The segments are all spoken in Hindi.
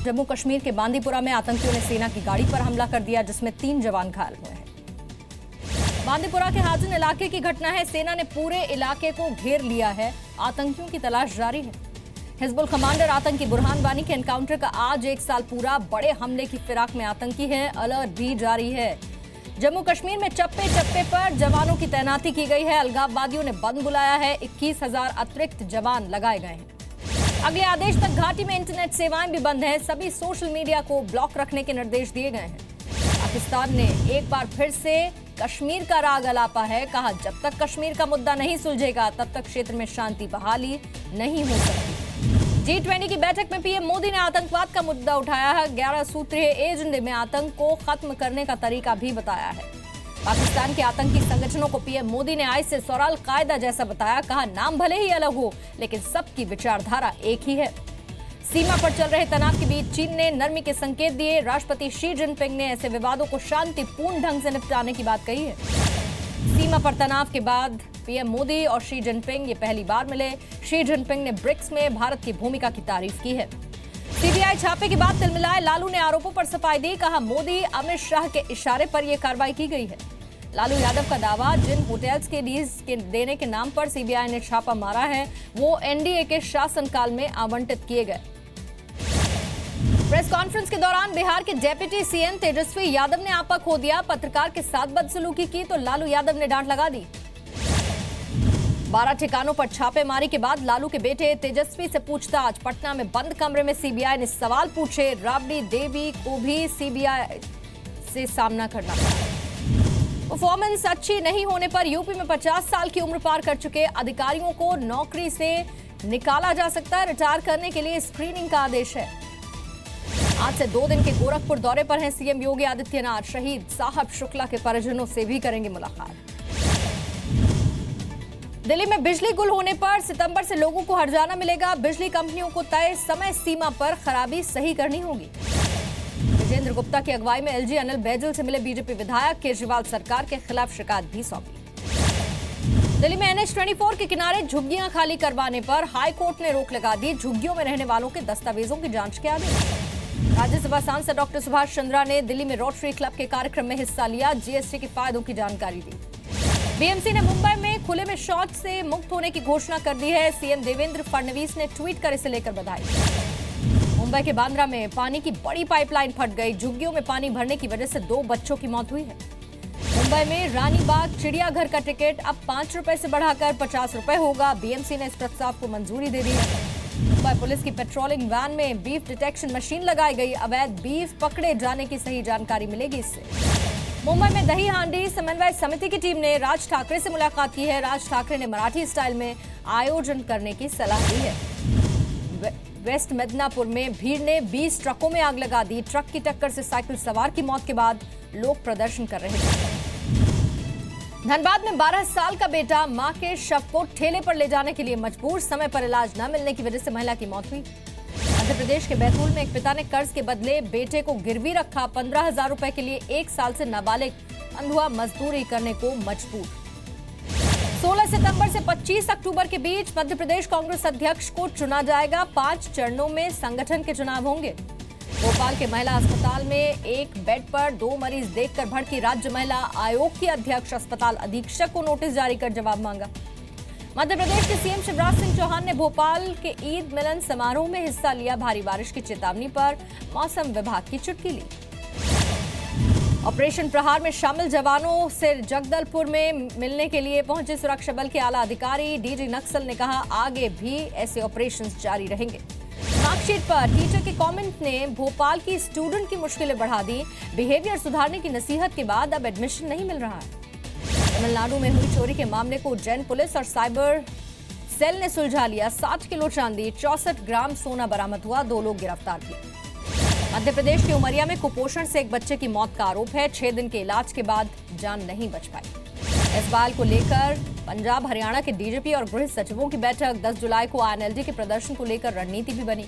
जम्मू कश्मीर के बांदीपुरा में आतंकियों ने सेना की गाड़ी पर हमला कर दिया, जिसमें 3 जवान घायल हुए हैं। बांदीपुरा के हाजिन इलाके की घटना है। सेना ने पूरे इलाके को घेर लिया है। आतंकियों की तलाश जारी है। हिजबुल कमांडर आतंकी बुरहान वानी के एनकाउंटर का आज 1 साल पूरा। बड़े हमले की फिराक में आतंकी है। अलर्ट भी जारी है। जम्मू कश्मीर में चप्पे चप्पे पर जवानों की तैनाती की गई है। अलगाववादियों ने बंद बुलाया है। 21,000 अतिरिक्त जवान लगाए गए हैं। अगले आदेश तक घाटी में इंटरनेट सेवाएं भी बंद हैं। सभी सोशल मीडिया को ब्लॉक रखने के निर्देश दिए गए हैं। पाकिस्तान ने एक बार फिर से कश्मीर का राग अलापा है। कहा, जब तक कश्मीर का मुद्दा नहीं सुलझेगा तब तक क्षेत्र में शांति बहाली नहीं हो सकती। G20 की बैठक में पीएम मोदी ने आतंकवाद का मुद्दा उठाया है। 11 सूत्रीय एजेंडे में आतंक को खत्म करने का तरीका भी बताया है। पाकिस्तान के आतंकी संगठनों को पीएम मोदी ने आईसिस और अल कायदा जैसा बताया। कहा, नाम भले ही अलग हो लेकिन सबकी विचारधारा एक ही है। सीमा पर चल रहे तनाव के बीच चीन ने नरमी के संकेत दिए। राष्ट्रपति शी जिनपिंग ने ऐसे विवादों को शांतिपूर्ण ढंग से निपटाने की बात कही है। सीमा पर तनाव के बाद पीएम मोदी और शी जिनपिंग ये पहली बार मिले। शी जिनपिंग ने ब्रिक्स में भारत की भूमिका की तारीफ की है। सीबीआई छापे के बाद तिलमिलाए लालू ने आरोपों पर सफाई दी। कहा, मोदी अमित शाह के इशारे पर यह कार्रवाई की गई है। लालू यादव का दावा, जिन होटल्स के लीज के देने के नाम पर सीबीआई ने छापा मारा है वो एनडीए के शासनकाल में आवंटित किए गए। प्रेस कॉन्फ्रेंस के दौरान बिहार के डेप्यूटी सीएम तेजस्वी यादव ने आपा खो दिया। पत्रकार के साथ बदसलूकी की तो लालू यादव ने डांट लगा दी। 12 ठिकानों पर छापेमारी के बाद लालू के बेटे तेजस्वी से पूछताछ। पटना में बंद कमरे में सीबीआई ने सवाल पूछे। राबड़ी देवी को भी सीबीआई से सामना करना पड़ा। परफॉर्मेंस अच्छी नहीं होने पर यूपी में 50 साल की उम्र पार कर चुके अधिकारियों को नौकरी से निकाला जा सकता है। रिटायर करने के लिए स्क्रीनिंग का आदेश है। आज से 2 दिन के गोरखपुर दौरे पर हैं सीएम योगी आदित्यनाथ। शहीद साहब शुक्ला के परिजनों से भी करेंगे मुलाकात। दिल्ली में बिजली गुल होने पर सितंबर से लोगों को हर्जाना मिलेगा। बिजली कंपनियों को तय समय सीमा पर खराबी सही करनी होगी। विजेंद्र गुप्ता की अगुवाई में एलजी अनिल बैजल से मिले बीजेपी विधायक। केजरीवाल सरकार के खिलाफ शिकायत भी सौंपी। दिल्ली में NH-24 के किनारे झुग्गियां खाली करवाने पर हाईकोर्ट ने रोक लगा दी। झुग्गियों में रहने वालों के दस्तावेजों की जांच के आदेश। राज्यसभा सांसद डॉक्टर सुभाष चंद्रा ने दिल्ली में रोटरी क्लब के कार्यक्रम में हिस्सा लिया। जीएसटी के फायदों की जानकारी दी। बीएमसी ने मुंबई में खुले में शौच से मुक्त होने की घोषणा कर दी है। सीएम देवेंद्र फडणवीस ने ट्वीट कर इसे लेकर बधाई। मुंबई के बांद्रा में पानी की बड़ी पाइपलाइन फट गई। झुग्गियों में पानी भरने की वजह से 2 बच्चों की मौत हुई है। मुंबई में रानीबाग चिड़ियाघर का टिकट अब 5 रुपए से बढ़ाकर 50 रुपए होगा। बीएमसी ने इस प्रस्ताव को मंजूरी दे दी है। मुंबई पुलिस की पेट्रोलिंग वैन में बीफ डिटेक्शन मशीन लगाई गई। अवैध बीफ पकड़े जाने की सही जानकारी मिलेगी इससे। मुंबई में दही हांडी समन्वय समिति की टीम ने राज ठाकरे से मुलाकात की है। राज ठाकरे ने मराठी स्टाइल में आयोजन करने की सलाह दी है। वेस्ट मिदनापुर में भीड़ ने 20 ट्रकों में आग लगा दी। ट्रक की टक्कर से साइकिल सवार की मौत के बाद लोग प्रदर्शन कर रहे थे। धनबाद में 12 साल का बेटा मां के शव को ठेले पर ले जाने के लिए मजबूर। समय पर इलाज न मिलने की वजह से महिला की मौत हुई। मध्य प्रदेश के बैतूल में एक पिता ने कर्ज के बदले बेटे को गिरवी रखा। 15,000 रुपए के लिए 1 साल से नाबालिग अंधुआ मजदूरी करने को मजबूर। 16 सितंबर से 25 अक्टूबर के बीच मध्य प्रदेश कांग्रेस अध्यक्ष को चुना जाएगा। 5 चरणों में संगठन के चुनाव होंगे। भोपाल के महिला अस्पताल में एक बेड पर 2 मरीज देखकर भड़की राज्य महिला आयोग की अध्यक्ष। अस्पताल अधीक्षक को नोटिस जारी कर जवाब मांगा। मध्य प्रदेश के सीएम शिवराज सिंह चौहान ने भोपाल के ईद मिलन समारोह में हिस्सा लिया। भारी बारिश की चेतावनी पर मौसम विभाग की चुटकी ली। ऑपरेशन प्रहार में शामिल जवानों से जगदलपुर में मिलने के लिए पहुंचे सुरक्षा बल के आला अधिकारी। डीजी नक्सल ने कहा, आगे भी ऐसे ऑपरेशंस जारी रहेंगे। मार्कशीट पर टीचर के कमेंट ने भोपाल की स्टूडेंट की मुश्किलें बढ़ा दी। बिहेवियर सुधारने की नसीहत के बाद अब एडमिशन नहीं मिल रहा है। तमिलनाडु में हुई चोरी के मामले को उज्जैन पुलिस और साइबर सेल ने सुलझा लिया। 60 किलो चांदी, 64 ग्राम सोना बरामद हुआ। 2 लोग गिरफ्तार किए। मध्य प्रदेश के उमरिया में कुपोषण से एक बच्चे की मौत का आरोप है। 6 दिन के इलाज के बाद जान नहीं बच पाई। इस बाल को लेकर पंजाब हरियाणा के डीजीपी और गृह सचिवों की बैठक। 10 जुलाई को आईएनएलडी के प्रदर्शन को लेकर रणनीति भी बनी।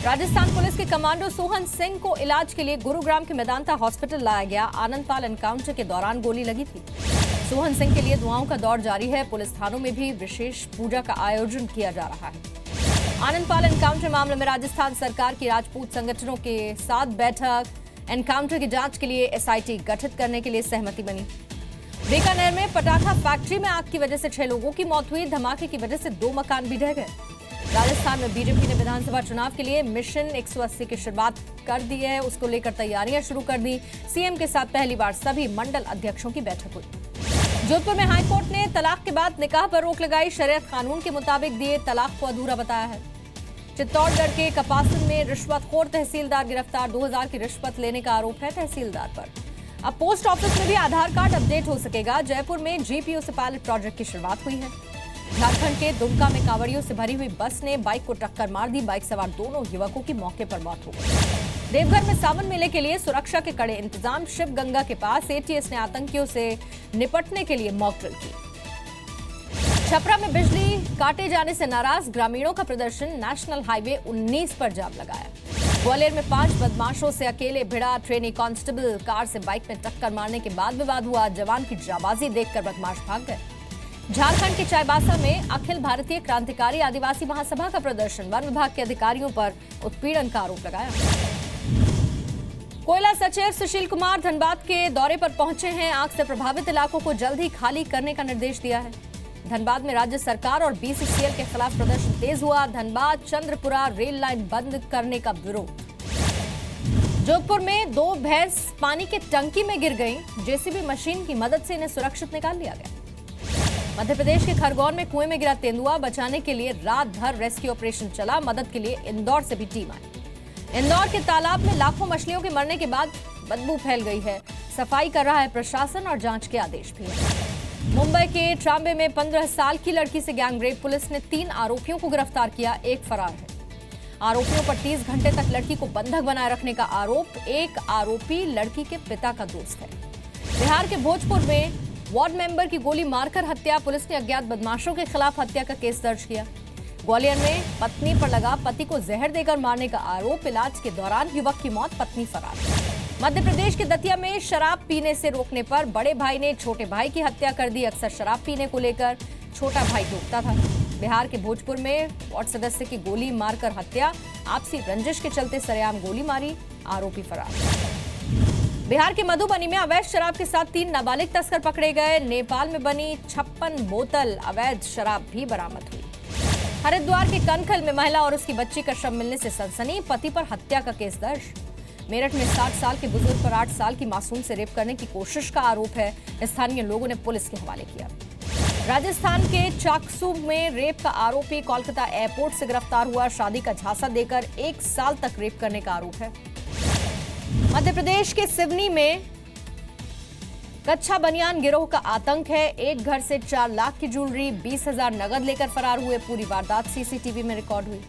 राजस्थान पुलिस के कमांडो सोहन सिंह को इलाज के लिए गुरुग्राम के मेदांता हॉस्पिटल लाया गया। आनंदपाल एनकाउंटर के दौरान गोली लगी थी। सोहन सिंह के लिए दुआओं का दौर जारी है। पुलिस थानों में भी विशेष पूजा का आयोजन किया जा रहा है। आनंदपाल एनकाउंटर मामले में राजस्थान सरकार की राजपूत संगठनों के साथ बैठक। एनकाउंटर की जांच के लिए एसआईटी गठित करने के लिए सहमति बनी। बीकानेर में पटाखा फैक्ट्री में आग की वजह से 6 लोगों की मौत हुई। धमाके की वजह से 2 मकान भी ढह गए। राजस्थान में बीजेपी ने विधानसभा चुनाव के लिए मिशन 180 की शुरुआत कर दी है। उसको लेकर तैयारियां शुरू कर दी। सीएम के साथ पहली बार सभी मंडल अध्यक्षों की बैठक हुई। जोधपुर में हाईकोर्ट ने तलाक के बाद निकाह पर रोक लगाई। शरीयत कानून के मुताबिक दिए तलाक को अधूरा बताया है। चित्तौड़गढ़ के कपासन में रिश्वतखोर तहसीलदार गिरफ्तार। 2000 की रिश्वत लेने का आरोप है तहसीलदार पर। अब पोस्ट ऑफिस में भी आधार कार्ड अपडेट हो सकेगा। जयपुर में जीपीओ से पायलट प्रोजेक्ट की शुरुआत हुई है। झारखंड के दुमका में कांवड़ियों से भरी हुई बस ने बाइक को टक्कर मार दी। बाइक सवार दोनों युवकों की मौके पर मौत हो गई। देवघर में सावन मेले के लिए सुरक्षा के कड़े इंतजाम। शिव गंगा के पास एटीएस ने आतंकियों से निपटने के लिए मॉक ड्रिल की। छपरा में बिजली काटे जाने से नाराज ग्रामीणों का प्रदर्शन। नेशनल हाईवे 19 पर जाम लगाया। ग्वालियर में 5 बदमाशों से अकेले भिड़ा ट्रेनी कांस्टेबल। कार से बाइक में टक्कर मारने के बाद विवाद हुआ। जवान की जाबाजी देखकर बदमाश भाग गए। झारखंड के चाईबासा में अखिल भारतीय क्रांतिकारी आदिवासी महासभा का प्रदर्शन। वन विभाग के अधिकारियों पर उत्पीड़न का आरोप लगाया। कोयला सचिव सुशील कुमार धनबाद के दौरे पर पहुंचे हैं। आग से प्रभावित इलाकों को जल्द ही खाली करने का निर्देश दिया है। धनबाद में राज्य सरकार और बीसीसीएल के खिलाफ प्रदर्शन तेज हुआ। धनबाद चंद्रपुरा रेल लाइन बंद करने का विरोध। जोधपुर में 2 भैंस पानी के टंकी में गिर गईं। जेसीबी मशीन की मदद से इन्हें सुरक्षित निकाल लिया गया। मध्य प्रदेश के खरगोन में कुएं में गिरा तेंदुआ। बचाने के लिए रात भर रेस्क्यू ऑपरेशन चला। मदद के लिए इंदौर से भी टीम आई। इंदौर के तालाब में लाखों मछलियों के मरने के बाद बदबू फैल गई है। सफाई कर रहा है प्रशासन और जांच के आदेश भी है। मुंबई के ट्राम्बे में 15 साल की लड़की से गैंगरेप। पुलिस ने 3 आरोपियों को गिरफ्तार किया। एक फरार है। आरोपियों पर 30 घंटे तक लड़की को बंधक बनाए रखने का आरोप। एक आरोपी लड़की के पिता का दोस्त है। बिहार के भोजपुर में वार्ड मेंबर की गोली मारकर हत्या। पुलिस ने अज्ञात बदमाशों के खिलाफ हत्या का केस दर्ज किया। ग्वालियर में पत्नी पर लगा पति को जहर देकर मारने का आरोप। इलाज के दौरान युवक की मौत, पत्नी फरार। मध्य प्रदेश के दतिया में शराब पीने से रोकने पर बड़े भाई ने छोटे भाई की हत्या कर दी। अक्सर शराब पीने को लेकर छोटा भाई टोकता था। बिहार के भोजपुर में वार्ड सदस्य की गोली मारकर हत्या। आपसी रंजिश के चलते सरेआम गोली मारी, आरोपी फरार। बिहार के मधुबनी में अवैध शराब के साथ 3 नाबालिग तस्कर पकड़े गए। नेपाल में बनी 56 बोतल अवैध शराब भी बरामद हुई। हरिद्वार के कनखल में महिला और उसकी बच्ची का शव मिलने से सनसनी। पति पर हत्या का केस दर्ज। मेरठ में 60 साल के बुजुर्ग पर 8 साल की मासूम से रेप करने की कोशिश का आरोप है। स्थानीय लोगों ने पुलिस के हवाले किया। राजस्थान के चाकसू में रेप का आरोपी कोलकाता एयरपोर्ट से गिरफ्तार हुआ। शादी का झांसा देकर 1 साल तक रेप करने का आरोप है। मध्य प्रदेश के सिवनी में कच्चा बनियान गिरोह का आतंक है। एक घर से 4 लाख की ज्वेलरी, 20,000 नगद लेकर फरार हुए। पूरी वारदात सीसीटीवी में रिकॉर्ड हुई।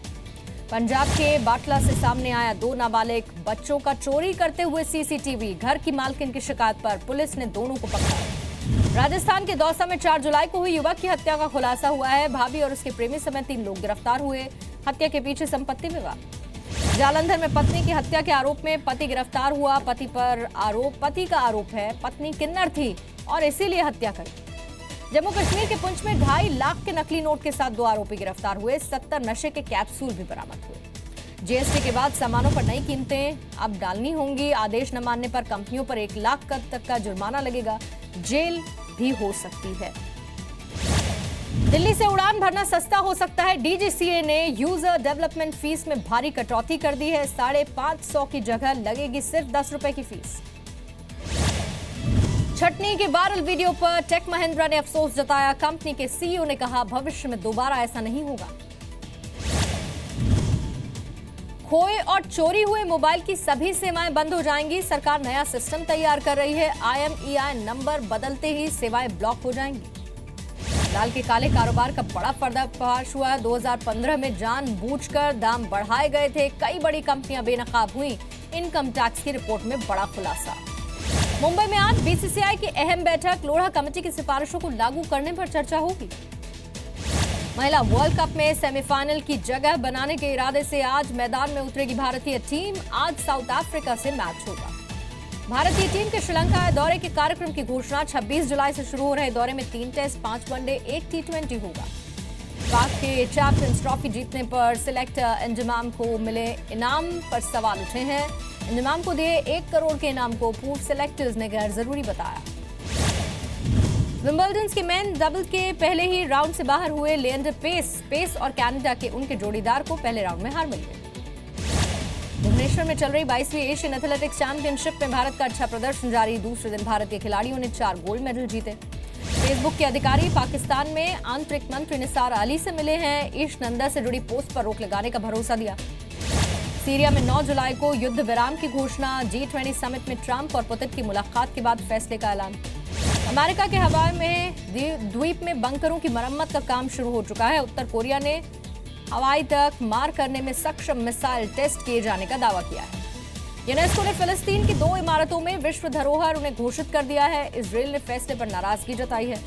पंजाब के बाटला से सामने आया 2 नाबालिग बच्चों का चोरी करते हुए सीसीटीवी। घर की मालकिन की शिकायत पर पुलिस ने दोनों को पकड़ा। राजस्थान के दौसा में 4 जुलाई को हुई युवक की हत्या का खुलासा हुआ है। भाभी और उसके प्रेमी समेत 3 लोग गिरफ्तार हुए। हत्या के पीछे संपत्ति विवाद। जालंधर में पत्नी की हत्या के आरोप में पति गिरफ्तार हुआ। पति का आरोप है पत्नी किन्नर थी और इसीलिए हत्या करी। जम्मू कश्मीर के पुंछ में 2.5 लाख के नकली नोट के साथ 2 आरोपी गिरफ्तार हुए। 70 नशे के कैप्सूल भी बरामद हुए। जीएसटी के बाद सामानों पर नई कीमतें अब डालनी होंगी। आदेश न मानने पर कंपनियों पर 1 लाख तक का जुर्माना लगेगा। जेल भी हो सकती है। दिल्ली से उड़ान भरना सस्ता हो सकता है। डीजीसीए ने यूजर डेवलपमेंट फीस में भारी कटौती कर दी है। 550 की जगह लगेगी सिर्फ 10 रुपए की फीस। छटनी के वायरल वीडियो पर टेक महिंद्रा ने अफसोस जताया। कंपनी के सीईओ ने कहा भविष्य में दोबारा ऐसा नहीं होगा। खोए और चोरी हुए मोबाइल की सभी सेवाएं बंद हो जाएंगी। सरकार नया सिस्टम तैयार कर रही है। IMEI नंबर बदलते ही सेवाएं ब्लॉक हो जाएंगी। दाल के काले कारोबार का बड़ा पर्दाफाश हुआ। 2015 में जानबूझकर दाम बढ़ाए गए थे। कई बड़ी कंपनियां बेनकाब हुई। इनकम टैक्स की रिपोर्ट में बड़ा खुलासा। मुंबई में आज बीसीसीआई की अहम बैठक। लोढ़ा कमेटी की सिफारिशों को लागू करने पर चर्चा होगी। महिला वर्ल्ड कप में सेमीफाइनल की जगह बनाने के इरादे से आज मैदान में उतरेगी भारतीय टीम। आज साउथ अफ्रीका से मैच होगा। भारतीय टीम के श्रीलंका दौरे के कार्यक्रम की घोषणा। 26 जुलाई से शुरू हो रहे दौरे में 3 टेस्ट, 5 वनडे, 1 T20 होगा। पाक के चैंपियंस ट्रॉफी जीतने पर सिलेक्टर इंजमाम को मिले इनाम पर सवाल उठे हैं। इंजमाम को दिए 1 करोड़ के इनाम को पूर्व सिलेक्टर्स ने गैर जरूरी बताया। विंबलडन के मेन डबल के पहले ही राउंड से बाहर हुए लिएंडर पेस और कनाडा के उनके जोड़ीदार को पहले राउंड में हार मिल गई। भुवनेश्वर में चल रही 22वीं एशियन एथलेटिक्स चैंपियनशिप में भारत का अच्छा प्रदर्शन जारी। दूसरे दिन भारतीय खिलाड़ियों ने 4 गोल्ड मेडल जीते। फेसबुक के अधिकारी पाकिस्तान में आंतरिक मंत्री निसार अली से मिले हैं। ईश नंदा से जुड़ी पोस्ट पर रोक लगाने का भरोसा दिया। सीरिया में 9 जुलाई को युद्ध विराम की घोषणा। G20 समिट में ट्रंप और पुतिन की मुलाकात के बाद फैसले का ऐलान। अमेरिका के हवाई में द्वीप में बंकरों की मरम्मत का काम शुरू हो चुका है। उत्तर कोरिया ने हवाई तक मार करने में सक्षम मिसाइल टेस्ट किए जाने का दावा किया है। यूनेस्को ने फिलिस्तीन की 2 इमारतों में विश्व धरोहर उन्हें घोषित कर दिया है। इजरायल ने फैसले पर नाराजगी जताई है।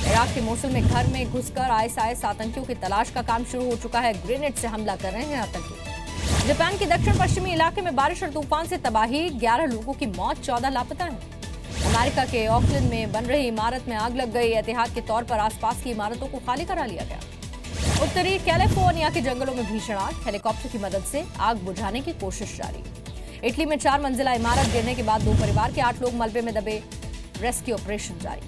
इराक के मोसुल में घर में घुसकर आईएसआईएस आतंकियों की तलाश का काम शुरू हो चुका है। ग्रेनेड से हमला कर रहे हैं आतंकी। जापान के दक्षिण पश्चिमी इलाके में बारिश और तूफान से तबाही, 11 लोगों की मौत, 14 लापता हैं। अमेरिका के ऑकलैंड में बन रही इमारत में आग लग गई। एहतियात के तौर पर आसपास की इमारतों को खाली करा लिया गया। उत्तरी कैलिफोर्निया के जंगलों में भीषण आग, हेलीकॉप्टर की मदद से आग बुझाने की कोशिश जारी। इटली में 4 मंजिला इमारत गिरने के बाद 2 परिवार के 8 लोग मलबे में दबे, रेस्क्यू ऑपरेशन जारी।